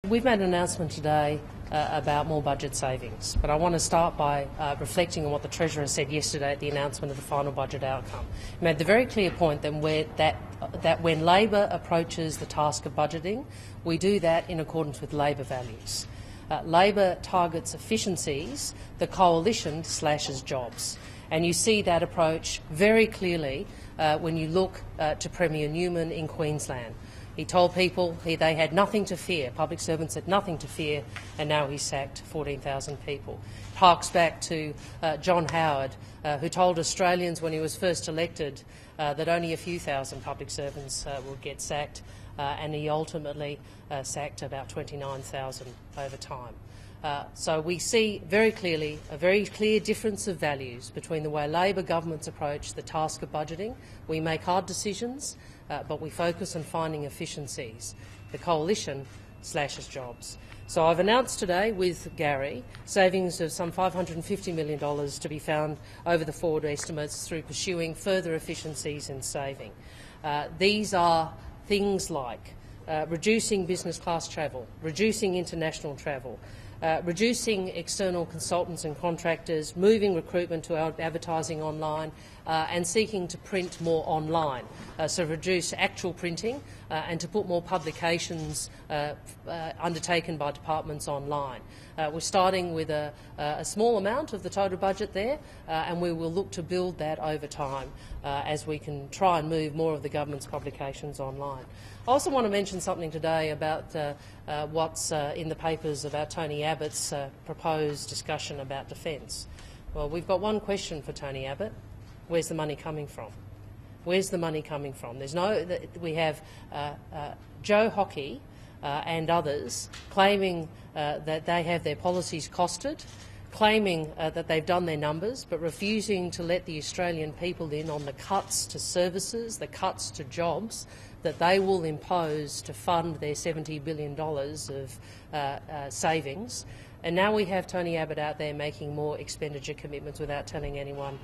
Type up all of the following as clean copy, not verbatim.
We've made an announcement today about more budget savings, but I want to start by reflecting on what the Treasurer said yesterday at the announcement of the final budget outcome. He made the very clear point that when Labor approaches the task of budgeting, we do that in accordance with Labor values. Labor targets efficiencies, the coalition slashes jobs. And you see that approach very clearly when you look to Premier Newman in Queensland. He told people they had nothing to fear, public servants had nothing to fear, and now he's sacked 14,000 people. It harks back to John Howard, who told Australians when he was first elected that only a few thousand public servants would get sacked, and he ultimately sacked about 29,000 over time. So we see very clearly a very clear difference of values between the way Labor governments approach the task of budgeting. We make hard decisions, but we focus on finding efficiencies. The coalition slashes jobs. So I've announced today with Gary savings of some $550 million to be found over the forward estimates through pursuing further efficiencies in saving. These are things like reducing business class travel, reducing international travel, reducing external consultants and contractors, moving recruitment to advertising online, and seeking to print more online, so reduce actual printing and to put more publications undertaken by departments online. We're starting with a small amount of the total budget there, and we will look to build that over time as we can try and move more of the government's publications online. I also want to mention something today about what's in the papers about Tony Abbott's proposed discussion about defence. Well, we've got one question for Tony Abbott. Where's the money coming from? Where's the money coming from? We have Joe Hockey and others claiming that they have their policies costed, claiming that they've done their numbers, but refusing to let the Australian people in on the cuts to services, the cuts to jobs that they will impose to fund their $70 billion of savings. And now we have Tony Abbott out there making more expenditure commitments without telling anyone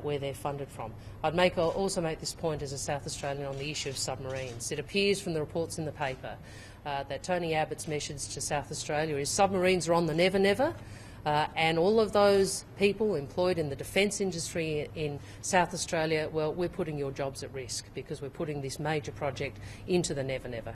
where they're funded from. I'd also make this point as a South Australian on the issue of submarines. It appears from the reports in the paper that Tony Abbott's message to South Australia is submarines are on the never-never, and all of those people employed in the defence industry in South Australia, well, we're putting your jobs at risk because we're putting this major project into the never-never.